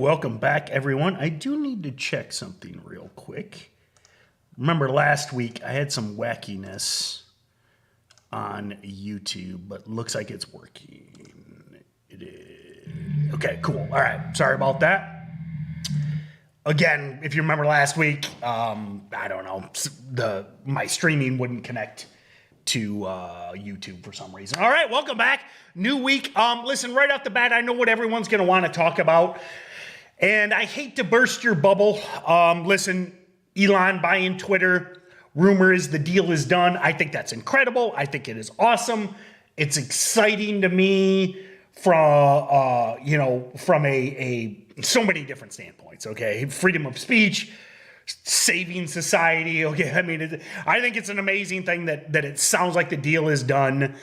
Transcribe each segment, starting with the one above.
welcome back, everyone. I do need to check something real quick. Remember last week I had some wackiness on YouTube, but looks like it's working. It is. Okay, cool. All right, sorry about that. Again, if you remember last week, I don't know, my streaming wouldn't connect to YouTube for some reason. All right, welcome back. New week. Listen, right off the bat, I know what everyone's going to want to talk about, and I hate to burst your bubble. Listen, Elon buying Twitter. Rumor is the deal is done. I think that's incredible. I think it is awesome. It's exciting to me from from a so many different standpoints. Okay, freedom of speech, saving society. Okay, I mean, I think it's an amazing thing that it sounds like the deal is done.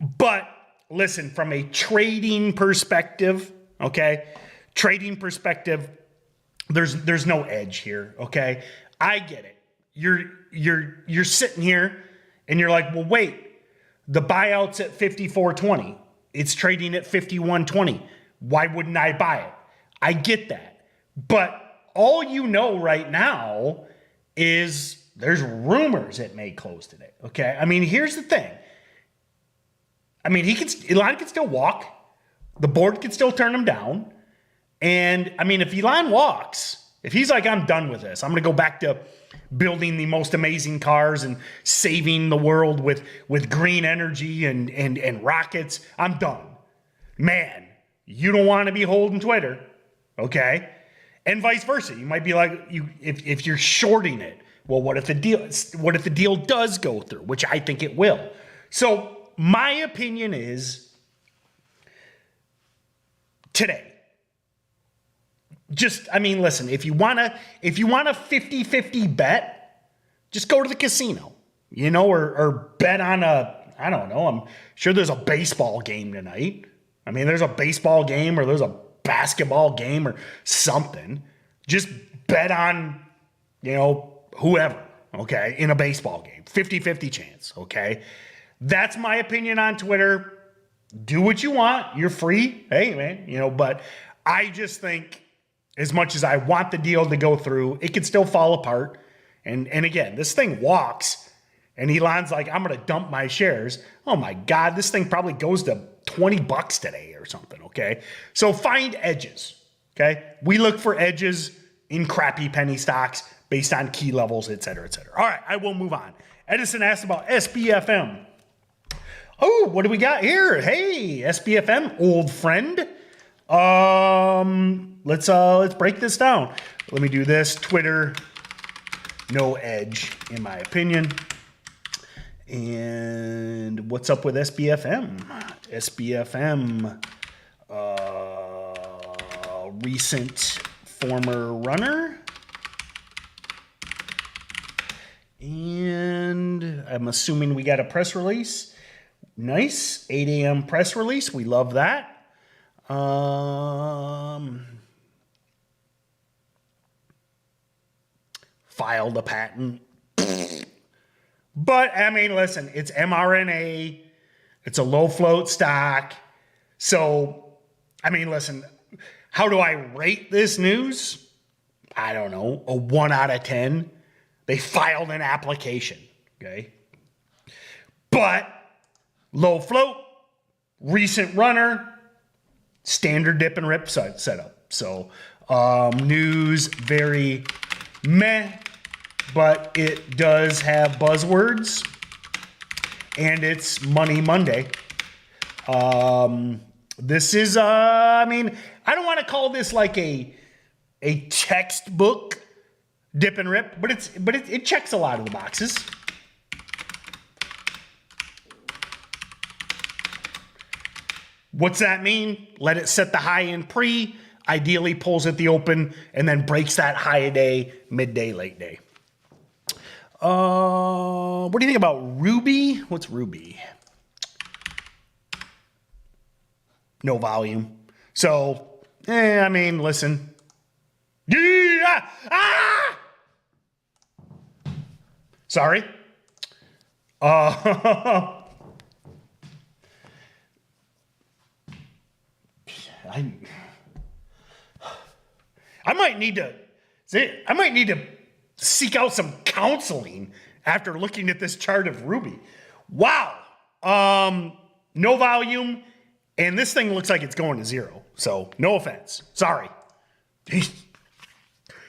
But listen, from a trading perspective, okay, there's no edge here. Okay, I get it. You're sitting here and you're like, well, wait, the buyout's at 54.20. It's trading at 51.20. Why wouldn't I buy it? I get that. But all you know right now is there's rumors it may close today. Okay. I mean, here's the thing. I mean, Elon can still walk. The board can still turn him down. And I mean, if Elon walks, if he's like, I'm done with this, I'm going to go back to building the most amazing cars and saving the world with green energy and rockets, I'm done. Man, you don't want to be holding Twitter. Okay. And vice versa. You might be like, if you're shorting it, well, what if the deal does go through, which I think it will. So my opinion is today, listen, if you want a 50-50 bet, just go to the casino, or bet on I don't know. I'm sure there's a baseball game tonight. I mean, there's a baseball game or there's a basketball game or something. Just bet on, whoever, okay, in a baseball game. 50-50 chance, okay? That's my opinion on Twitter. Do what you want. You're free. Hey, man, but I just think as much as I want the deal to go through, it could still fall apart. And again, this thing walks and Elon's like, I'm going to dump my shares. Oh my God, this thing probably goes to $20 today or something, okay? So find edges, okay? We look for edges in crappy penny stocks based on key levels, et cetera, et cetera. All right, I will move on. Edison asked about SPFM. Oh, what do we got here? Hey, SPFM, old friend. Let's break this down. Let me do this. Twitter, no edge, in my opinion. And what's up with SBFM? SBFM, recent former runner. And I'm assuming we got a press release. Nice, 8 a.m. press release. We love that. Filed a patent. But, I mean, listen, it's mRNA. It's a low float stock. So, I mean, listen, how do I rate this news? I don't know, a 1 out of 10. They filed an application, okay? But, low float, recent runner, standard dip and rip setup. So, news very meh. But it does have buzzwords, and it's Money Monday. This is, I mean, I don't want to call this like a textbook dip and rip, but it checks a lot of the boxes. What's that mean? Let it set the high in pre, ideally pulls at the open, and then breaks that high a day, midday, late day. What do you think about Ruby? What's Ruby? No volume. So, I mean, listen. Yeah! Ah! Sorry. need to seek out some counseling after looking at this chart of Ruby. Wow. No volume, and this thing looks like it's going to zero. So no offense. Sorry. Jeez.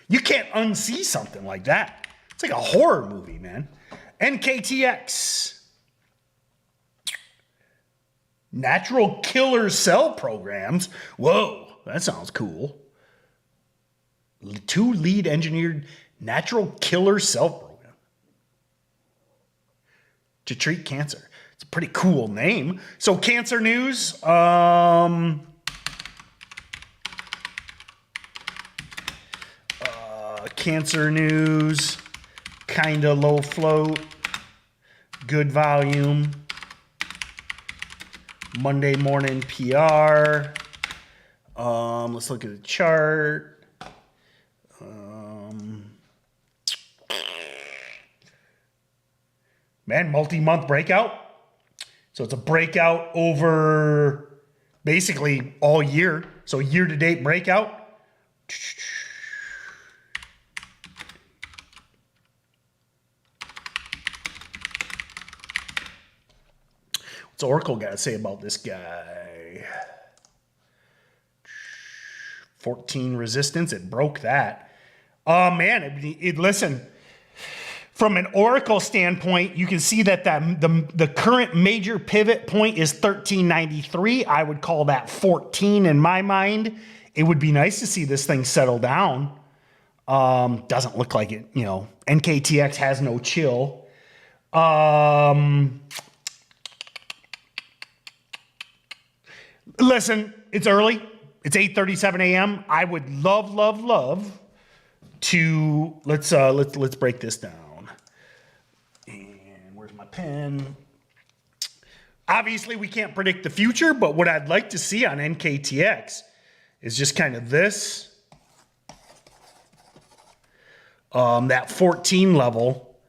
You can't unsee something like that. It's like a horror movie, man. NKTX. Natural killer cell programs. Whoa, that sounds cool. 2 lead engineered natural killer cell program to treat cancer. It's a pretty cool name. So cancer news. Cancer news. Kinda low float. Good volume. Monday morning PR. Let's look at the chart. Man, multi-month breakout. So it's a breakout over basically all year. So year-to-date breakout. What's Oracle got to say about this guy? 14 resistance. It broke that. Oh, man. Listen, from an Oracle standpoint, you can see that the current major pivot point is 1393. I would call that 14 in my mind. It would be nice to see this thing settle down. Doesn't look like it. You know, NKTX has no chill. Listen, it's early. It's 8:37 a.m. I would love to let's break this down. And where's my pen? Obviously, we can't predict the future, but what I'd like to see on NKTX is just kind of this. That 14 level.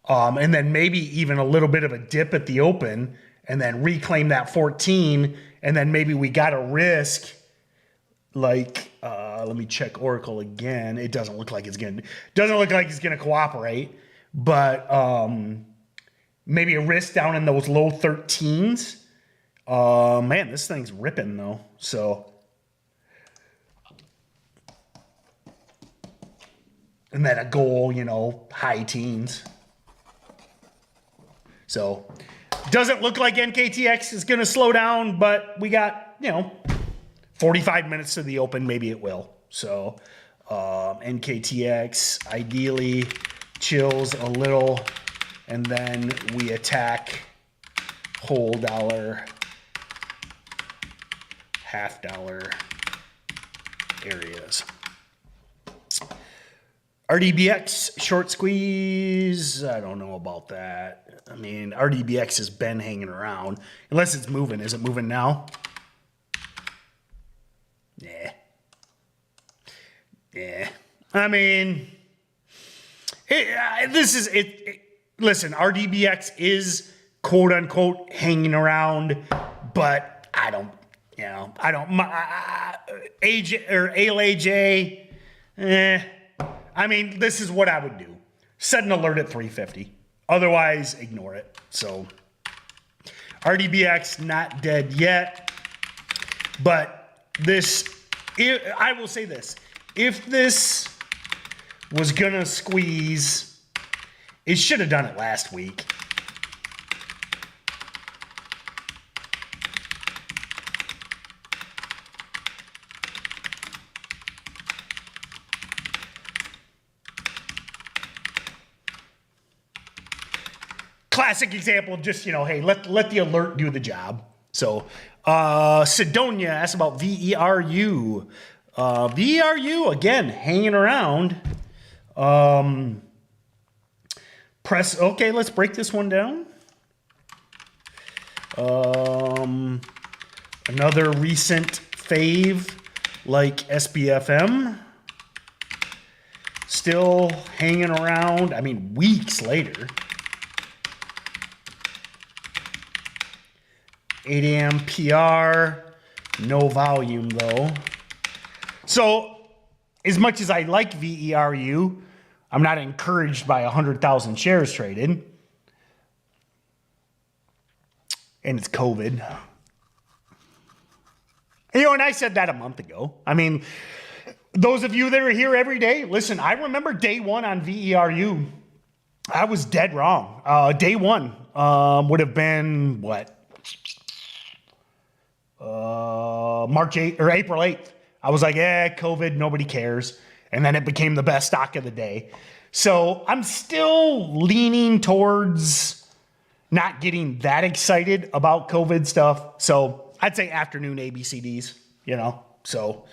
And then maybe even a little bit of a dip at the open and then reclaim that 14. And then maybe we got a risk, like, let me check Oracle again. It doesn't look like it's gonna cooperate, but maybe a risk down in those low 13s. Man, this thing's ripping though. So, and then a goal, you know, high teens. So. Doesn't look like NKTX is going to slow down, but we got, 45 minutes to the open. Maybe it will. So NKTX ideally chills a little, and then we attack whole dollar, half dollar areas. RDBX short squeeze. I don't know about that. I mean, RDBX has been hanging around. Unless it's moving. Is it moving now? Yeah. I mean, listen, RDBX is quote unquote hanging around, but I don't, AJ or ALAJ, I mean, this is what I would do. Set an alert at 350. Otherwise, ignore it. So, RDBX not dead yet. But I will say this. If this was going to squeeze, it should have done it last week. Classic example of just, hey, let the alert do the job. So, Sidonia asked about VERU. VERU, again, hanging around. Okay, let's break this one down. Another recent fave like SBFM. Still hanging around, I mean, weeks later. 8 a.m. PR, no volume though. So as much as I like VERU, I'm not encouraged by 100,000 shares traded. And it's COVID. And I said that a month ago. I mean, those of you that are here every day, listen, I remember day one on VERU. I was dead wrong. Day one would have been what? March 8th or April 8th. I was like, COVID, nobody cares. And then it became the best stock of the day. So I'm still leaning towards not getting that excited about COVID stuff. So I'd say afternoon ABCDs, so,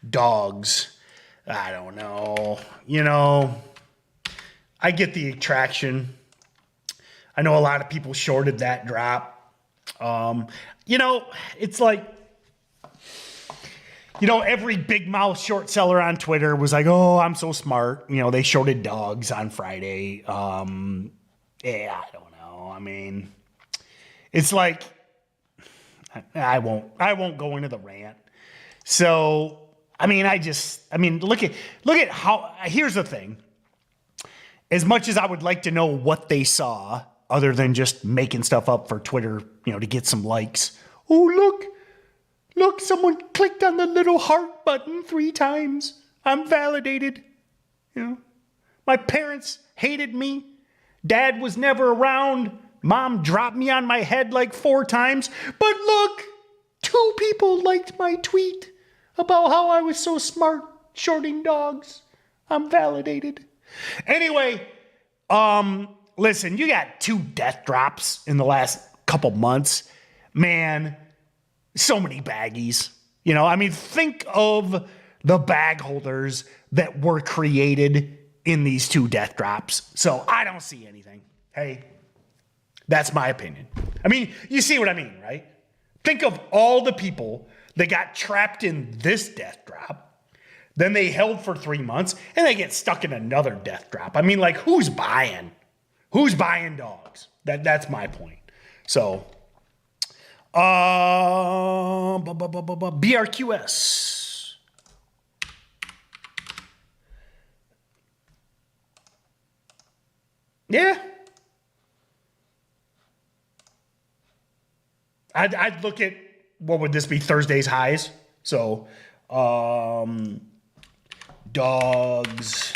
dogs. I don't know. I get the attraction. I know a lot of people shorted that drop. It's like, every big mouth short seller on Twitter was like, oh, I'm so smart. They shorted dogs on Friday. I don't know. I mean, it's like, I won't go into the rant. So, look at how, here's the thing. As much as I would like to know what they saw, other than just making stuff up for Twitter, to get some likes. Oh, look, someone clicked on the little heart button 3 times. I'm validated. My parents hated me. Dad was never around. Mom dropped me on my head like 4 times. But look, 2 people liked my tweet about how I was so smart shorting dogs. I'm validated. Anyway, listen, you got 2 death drops in the last couple months. Man, so many baggies. Think of the bag holders that were created in these 2 death drops. So I don't see anything. Hey, that's my opinion. You see what I mean, right? Think of all the people that got trapped in this death drop. Then they held for 3 months and they get stuck in another death drop. Who's buying? Who's buying dogs? That's my point. So, BRQS. Yeah. I'd look at, what would this be, Thursday's highs? So, dogs,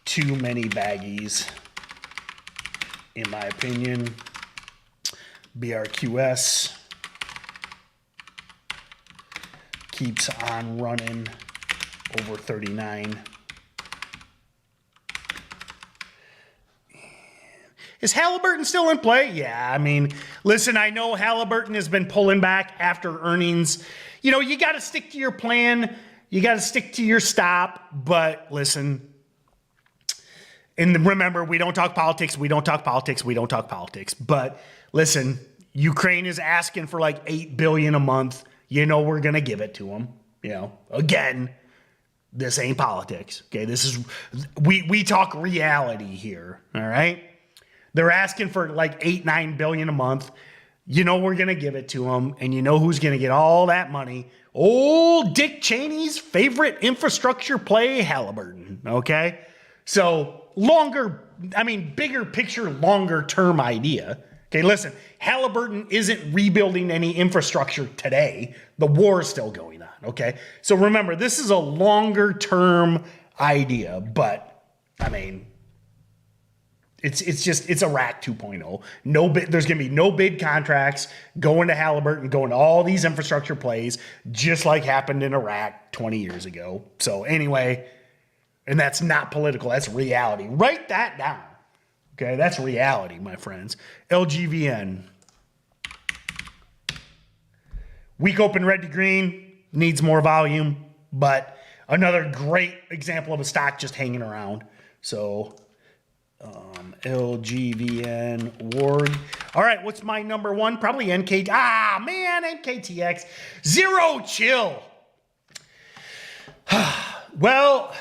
too many baggies, in my opinion. BRQS keeps on running over 39. Is Halliburton still in play? Yeah, listen, I know Halliburton has been pulling back after earnings. You got to stick to your plan. You got to stick to your stop. But listen, and remember, we don't talk politics. But listen, Ukraine is asking for like $8 billion a month. We're going to give it to them. Again, this ain't politics. Okay, this is, we talk reality here. All right. They're asking for like $8-9 billion a month. We're going to give it to them. And who's going to get all that money? Old Dick Cheney's favorite infrastructure play, Halliburton. Okay. So bigger picture, longer term idea. Okay. Listen, Halliburton isn't rebuilding any infrastructure today. The war is still going on. Okay. So remember, this is a longer term idea, but it's Iraq 2.0. No bid, there's going to be no bid contracts going to Halliburton, going to all these infrastructure plays, just like happened in Iraq 20 years ago. So anyway, and that's not political. That's reality. Write that down. Okay, that's reality, my friends. LGVN. Weak open red to green, needs more volume, but another great example of a stock just hanging around. So LGVN Ward. All right, what's my number 1? Probably NKTX. Zero chill. Well,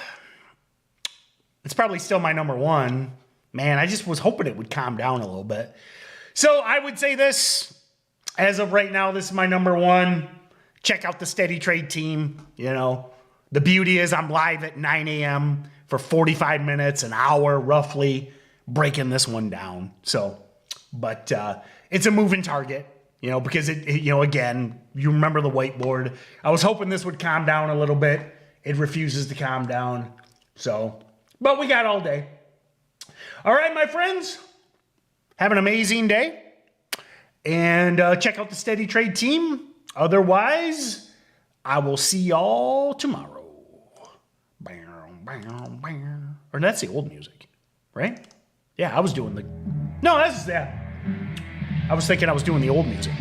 It's probably still my number one. Man, I just was hoping it would calm down a little bit. So I would say this, as of right now, this is my number one. Check out the Steady Trade team. You know, the beauty is I'm live at 9 a.m. for 45 minutes, an hour roughly, breaking this one down. So, but it's a moving target, you know, because again, you remember the whiteboard. I was hoping this would calm down a little bit. It refuses to calm down. So, but we got all day. All right, my friends, have an amazing day. And check out the Steady Trade team. Otherwise, I will see y'all tomorrow. Or that's the old music, right? Yeah, I was doing the... No, that's... Yeah. I was thinking I was doing the old music.